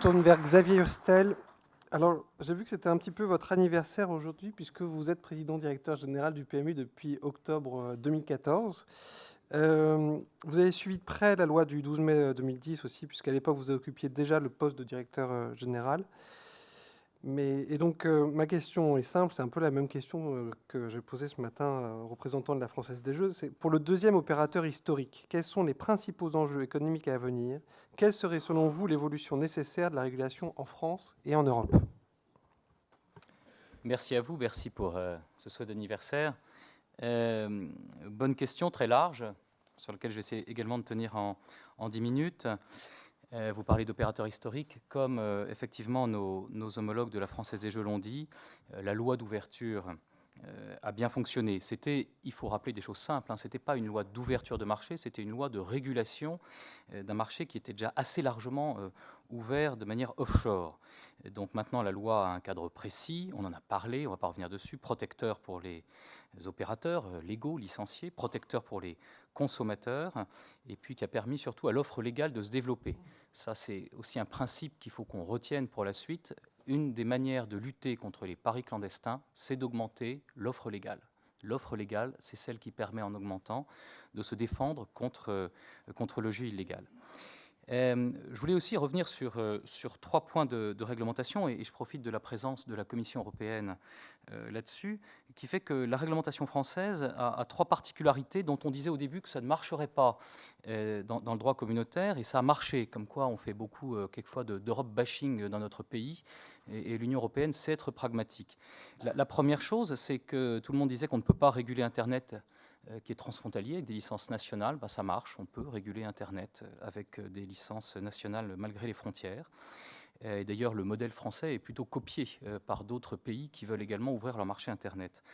tourne vers Xavier Hurstel. Alors, j'ai vu que c'était un petit peu votre anniversaire aujourd'hui, puisque vous êtes président-directeur général du PMU depuis octobre 2014. Vous avez suivi de près la loi du 12 mai 2010 aussi, puisqu'à l'époque, vous occupiez déjà le poste de directeur général. Et donc, ma question est simple, c'est un peu la même question que j'ai posée ce matin aux représentants de la Française des Jeux. C'est pour le deuxième opérateur historique, quels sont les principaux enjeux économiques à venir? Quelle serait selon vous l'évolution nécessaire de la régulation en France et en Europe? Merci à vous, merci pour ce souhait d'anniversaire. Bonne question, très large, sur laquelle je vais essayer également de tenir en 10 minutes. Vous parlez d'opérateurs historiques, comme effectivement nos homologues de la Française des Jeux l'ont dit, la loi d'ouverture a bien fonctionné. Il faut rappeler des choses simples, ce n'était pas une loi d'ouverture de marché, c'était une loi de régulation d'un marché qui était déjà assez largement ouvert de manière offshore. Et donc maintenant, la loi a un cadre précis, on en a parlé, on ne va pas revenir dessus, protecteur pour les opérateurs légaux, licenciés, protecteur pour les consommateurs, et puis qui a permis surtout à l'offre légale de se développer. Ça, c'est aussi un principe qu'il faut qu'on retienne pour la suite. Une des manières de lutter contre les paris clandestins, c'est d'augmenter l'offre légale. L'offre légale, c'est celle qui permet, en augmentant, de se défendre contre le jeu illégal. Je voulais aussi revenir sur 3 points de réglementation, et je profite de la présence de la Commission européenne là-dessus, qui fait que la réglementation française a 3 particularités dont on disait au début que ça ne marcherait pas dans le droit communautaire, et ça a marché, comme quoi on fait beaucoup quelquefois d'Europe bashing dans notre pays, et l'Union européenne sait être pragmatique. La première chose, c'est que tout le monde disait qu'on ne peut pas réguler Internet qui est transfrontalier avec des licences nationales. Ça marche, on peut réguler Internet avec des licences nationales malgré les frontières. Et d'ailleurs, le modèle français est plutôt copié par d'autres pays qui veulent également ouvrir leur marché Internet.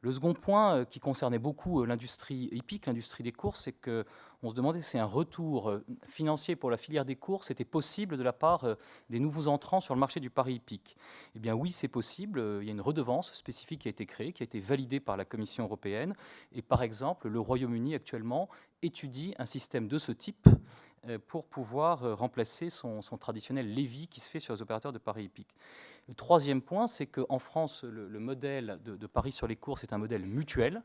Le second point qui concernait beaucoup l'industrie hippique, l'industrie des courses, c'est qu'on se demandait si un retour financier pour la filière des courses était possible de la part des nouveaux entrants sur le marché du pari hippique. Eh bien oui, c'est possible. Il y a une redevance spécifique qui a été créée, qui a été validée par la Commission européenne. Et par exemple, le Royaume-Uni actuellement étudie un système de ce type pour pouvoir remplacer son traditionnel levy qui se fait sur les opérateurs de paris hippiques. Le troisième point, c'est qu'en France, le modèle de paris sur les courses est un modèle mutuel.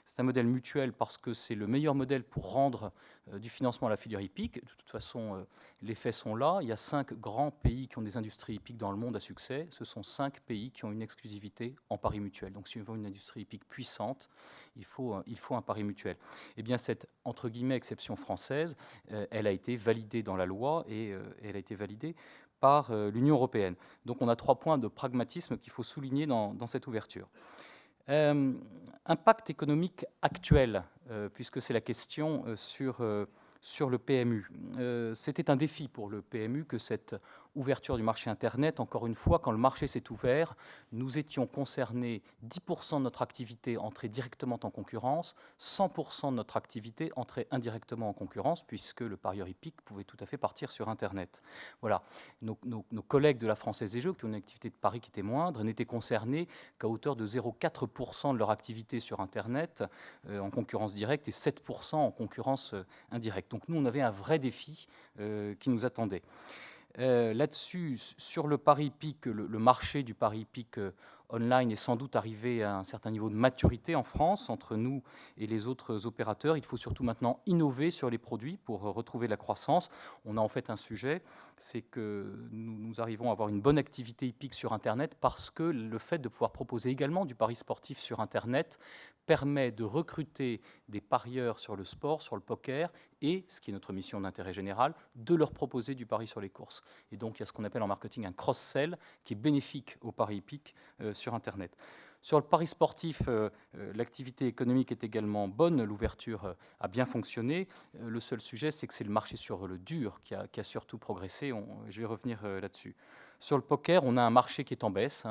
C'est un modèle mutuel parce que c'est le meilleur modèle pour rendre du financement à la filière hippique. De toute façon, les faits sont là. Il y a 5 grands pays qui ont des industries hippiques dans le monde à succès. Ce sont 5 pays qui ont une exclusivité en paris mutuel. Donc si on veut une industrie hippique puissante, il faut un pari mutuel. Eh bien, cette, entre guillemets, exception française, elle a été validée dans la loi et elle a été validée par l'Union européenne. Donc on a 3 points de pragmatisme qu'il faut souligner dans cette ouverture. Impact économique actuel, puisque c'est la question sur le PMU. C'était un défi pour le PMU que cette ouverture du marché Internet. Encore une fois, quand le marché s'est ouvert, nous étions concernés, 10% de notre activité entrait directement en concurrence, 100% de notre activité entrait indirectement en concurrence, puisque le parieur hippique pouvait tout à fait partir sur Internet. Voilà. Nos collègues de la Française des Jeux, qui ont une activité de pari qui était moindre, n'étaient concernés qu'à hauteur de 0,4% de leur activité sur Internet en concurrence directe et 7% en concurrence indirecte. Donc nous, on avait un vrai défi qui nous attendait. Là-dessus, sur le pari hippique, le marché du pari hippique online est sans doute arrivé à un certain niveau de maturité en France entre nous et les autres opérateurs. Il faut surtout maintenant innover sur les produits pour retrouver la croissance. On a en fait un sujet, c'est que nous arrivons à avoir une bonne activité hippique sur Internet parce que le fait de pouvoir proposer également du pari sportif sur Internet permet de recruter des parieurs sur le sport, sur le poker, et, ce qui est notre mission d'intérêt général, de leur proposer du pari sur les courses. Et donc, il y a ce qu'on appelle en marketing un cross-sell qui est bénéfique au pari hippique sur Internet. Sur le pari sportif, l'activité économique est également bonne, l'ouverture a bien fonctionné. Le seul sujet, c'est que c'est le marché sur le dur qui a surtout progressé. Je vais revenir là-dessus. Sur le poker, on a un marché qui est en baisse.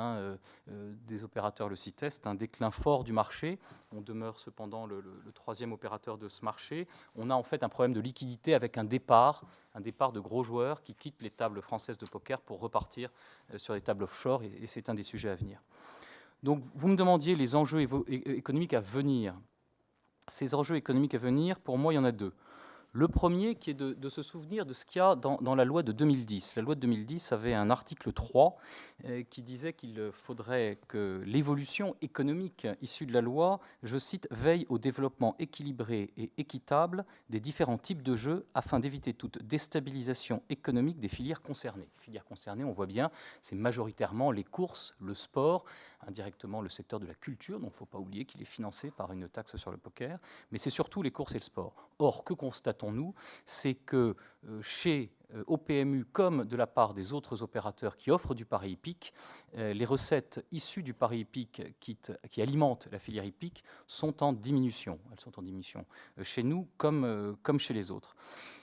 Des opérateurs le citaient, c'est un déclin fort du marché. On demeure cependant le 3e opérateur de ce marché. On a en fait un problème de liquidité avec un départ de gros joueurs qui quittent les tables françaises de poker pour repartir sur les tables offshore, et c'est un des sujets à venir. Donc, vous me demandiez les enjeux économiques à venir. Ces enjeux économiques à venir, pour moi, il y en a 2. Le premier qui est de se souvenir de ce qu'il y a dans la loi de 2010. La loi de 2010 avait un article 3 qui disait qu'il faudrait que l'évolution économique issue de la loi, je cite, veille au développement équilibré et équitable des différents types de jeux afin d'éviter toute déstabilisation économique des filières concernées. Filières concernées, on voit bien, c'est majoritairement les courses, le sport, indirectement le secteur de la culture, donc il ne faut pas oublier qu'il est financé par une taxe sur le poker, mais c'est surtout les courses et le sport. Or, que constatons-nous? C'est que chez au PMU, comme de la part des autres opérateurs qui offrent du pari hippique, les recettes issues du pari hippique qui alimentent la filière hippique sont en diminution. Elles sont en diminution chez nous comme chez les autres.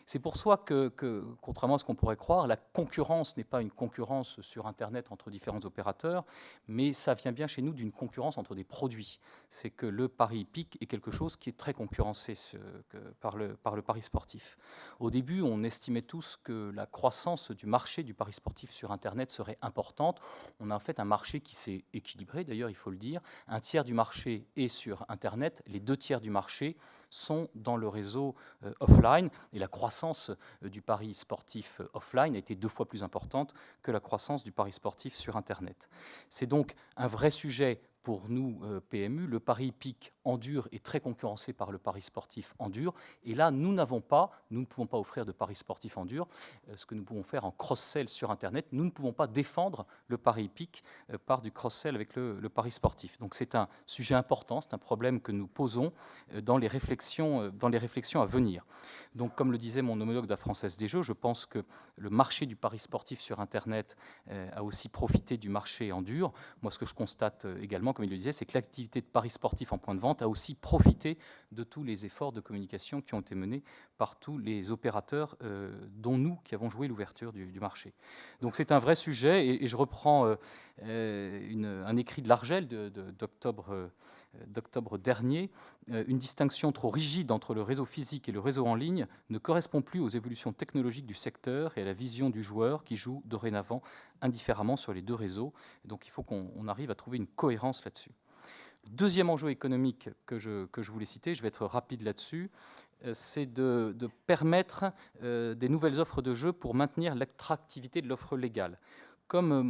C'est pour ça que, contrairement à ce qu'on pourrait croire, la concurrence n'est pas une concurrence sur Internet entre différents opérateurs, mais ça vient bien chez nous d'une concurrence entre des produits. C'est que le pari hippique est quelque chose qui est très concurrencé par le pari sportif. Au début, on estimait tous que la croissance du marché du pari sportif sur Internet serait importante. On a en fait un marché qui s'est équilibré, d'ailleurs, il faut le dire. Un tiers du marché est sur Internet, les 2 tiers du marché sont dans le réseau offline, et la croissance du pari sportif offline a été 2 fois plus importante que la croissance du pari sportif sur Internet. C'est donc un vrai sujet pour nous, PMU. Le pari hippique en dur est très concurrencé par le pari sportif en dur. Et là, nous ne pouvons pas offrir de pari sportif en dur. Ce que nous pouvons faire en cross-sell sur Internet, nous ne pouvons pas défendre le pari hippique par du cross-sell avec le pari sportif. Donc c'est un sujet important, c'est un problème que nous posons dans les réflexions à venir. Donc comme le disait mon homologue de la Française des Jeux, je pense que le marché du pari sportif sur Internet a aussi profité du marché en dur. Moi, ce que je constate également, comme il le disait, c'est que l'activité de paris sportif en point de vente a aussi profité de tous les efforts de communication qui ont été menés par tous les opérateurs, dont nous qui avons joué l'ouverture du marché. Donc c'est un vrai sujet, et je reprends un écrit de l'Argel d'octobre dernier. Une distinction trop rigide entre le réseau physique et le réseau en ligne ne correspond plus aux évolutions technologiques du secteur et à la vision du joueur qui joue dorénavant indifféremment sur les 2 réseaux. Donc il faut qu'on arrive à trouver une cohérence là-dessus. Le deuxième enjeu économique que je voulais citer, je vais être rapide là-dessus, c'est de permettre des nouvelles offres de jeux pour maintenir l'attractivité de l'offre légale. Comme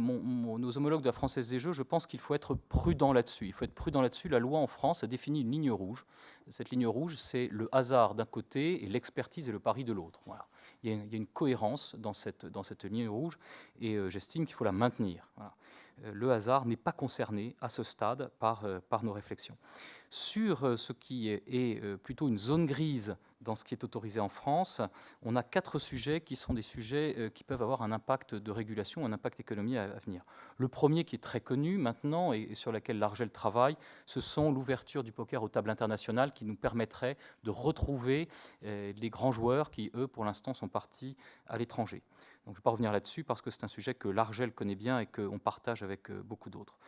nos homologues de la Française des Jeux, je pense qu'il faut être prudent là-dessus. Il faut être prudent là-dessus. La loi en France a défini une ligne rouge. Cette ligne rouge, c'est le hasard d'un côté et l'expertise et le pari de l'autre. Voilà. Il y a une cohérence dans cette ligne rouge, et j'estime qu'il faut la maintenir. Voilà. Le hasard n'est pas concerné à ce stade par nos réflexions. Sur ce qui est plutôt une zone grise dans ce qui est autorisé en France, on a 4 sujets qui sont des sujets qui peuvent avoir un impact de régulation, un impact économique à venir. Le premier, qui est très connu maintenant et sur lequel l'Argel travaille, ce sont l'ouverture du poker aux tables internationales qui nous permettrait de retrouver les grands joueurs qui, eux, pour l'instant, sont partis à l'étranger. Donc, je ne vais pas revenir là-dessus parce que c'est un sujet que l'Argel connaît bien et qu'on partage avec beaucoup d'autres.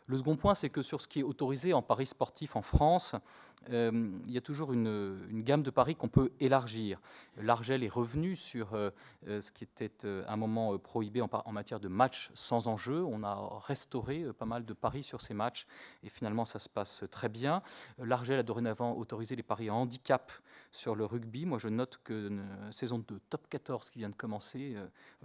Le second point, c'est que sur ce qui est autorisé en paris sportif en France, il y a toujours une gamme de paris qu'on peut élargir. L'Argel est revenu sur ce qui était à un moment prohibé en matière de matchs sans enjeu. On a restauré pas mal de paris sur ces matchs et finalement ça se passe très bien. L'Argel a dorénavant autorisé les paris en handicap sur le rugby. Moi je note que saison de top 14 qui vient de commencer,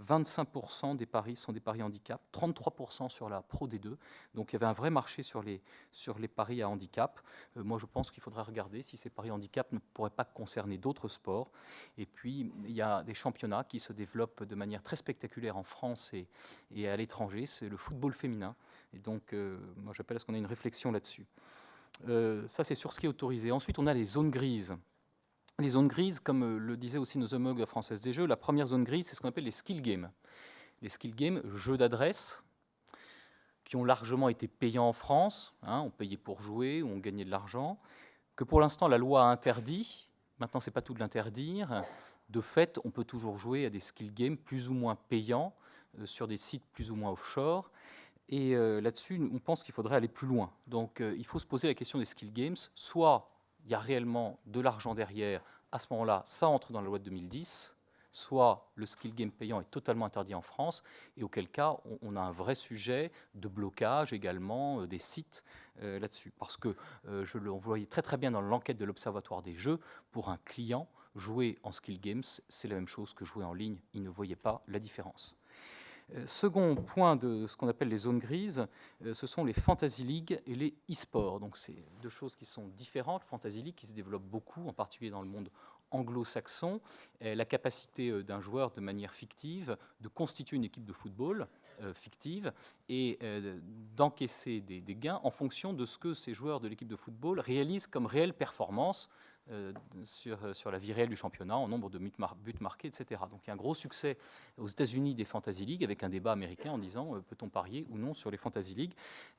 25% des paris sont des paris handicap, 33% sur la Pro D2. Donc il y avait un vrai marché sur les paris à handicap. Moi je pense qu'il faudrait regarder si ces paris handicap ne pourraient pas concerner d'autres sports. Et puis, il y a des championnats qui se développent de manière très spectaculaire en France et à l'étranger. C'est le football féminin. Et donc, moi, j'appelle à ce qu'on ait une réflexion là-dessus. Ça, c'est sur ce qui est autorisé. Ensuite, on a les zones grises. Les zones grises, comme le disaient aussi nos homologues françaises des jeux, la première zone grise, c'est ce qu'on appelle les skill games. Les skill games, jeux d'adresse, qui ont largement été payants en France. On payait pour jouer, on gagnait de l'argent, que pour l'instant la loi a interdit. Maintenant, ce n'est pas tout de l'interdire. De fait, on peut toujours jouer à des skill games plus ou moins payants sur des sites plus ou moins offshore. Et là-dessus, on pense qu'il faudrait aller plus loin. Donc, il faut se poser la question des skill games. Soit il y a réellement de l'argent derrière, à ce moment-là, ça entre dans la loi de 2010. soit le skill game payant est totalement interdit en France, et auquel cas on a un vrai sujet de blocage également des sites là-dessus. Parce que je le voyais très très bien dans l'enquête de l'Observatoire des jeux, pour un client, jouer en skill games, c'est la même chose que jouer en ligne. Il ne voyait pas la différence. Second point de ce qu'on appelle les zones grises, ce sont les Fantasy League et les e-sports. Donc c'est deux choses qui sont différentes. Fantasy League qui se développe beaucoup, en particulier dans le monde anglo-saxon, la capacité d'un joueur de manière fictive de constituer une équipe de football fictive et d'encaisser des gains en fonction de ce que ces joueurs de l'équipe de football réalisent comme réelle performance sur la vie réelle du championnat, en nombre de buts marqués, etc. Donc il y a un gros succès aux États-Unis des Fantasy League, avec un débat américain en disant peut-on parier ou non sur les Fantasy League.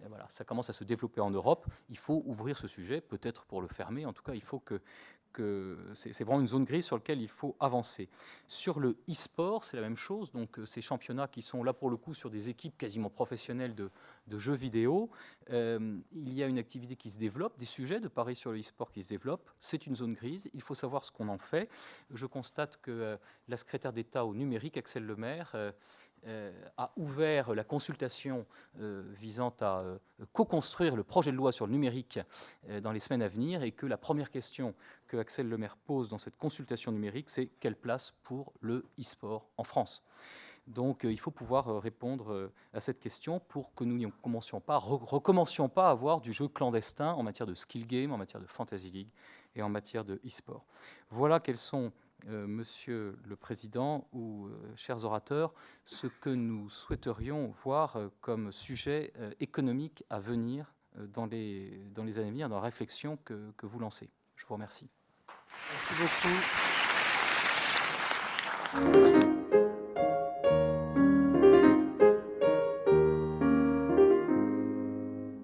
Et voilà, ça commence à se développer en Europe. Il faut ouvrir ce sujet, peut-être pour le fermer. En tout cas, il faut que c'est vraiment une zone grise sur laquelle il faut avancer. Sur le e-sport, c'est la même chose. Donc ces championnats qui sont là pour le coup sur des équipes quasiment professionnelles de jeux vidéo, il y a une activité qui se développe, des sujets de paris sur le e-sport qui se développent. C'est une zone grise, il faut savoir ce qu'on en fait. Je constate que la secrétaire d'État au numérique, Axelle Lemaire, a ouvert la consultation visant à co-construire le projet de loi sur le numérique dans les semaines à venir, et que la première question que Axelle Lemaire pose dans cette consultation numérique, c'est quelle place pour le e-sport en France. Donc il faut pouvoir répondre à cette question pour que nous ne recommencions pas à avoir du jeu clandestin en matière de skill game, en matière de Fantasy League et en matière de e-sport. Voilà quels sont, Monsieur le Président ou chers orateurs, ce que nous souhaiterions voir comme sujet économique à venir dans les années à venir, dans la réflexion que vous lancez. Je vous remercie. Merci beaucoup.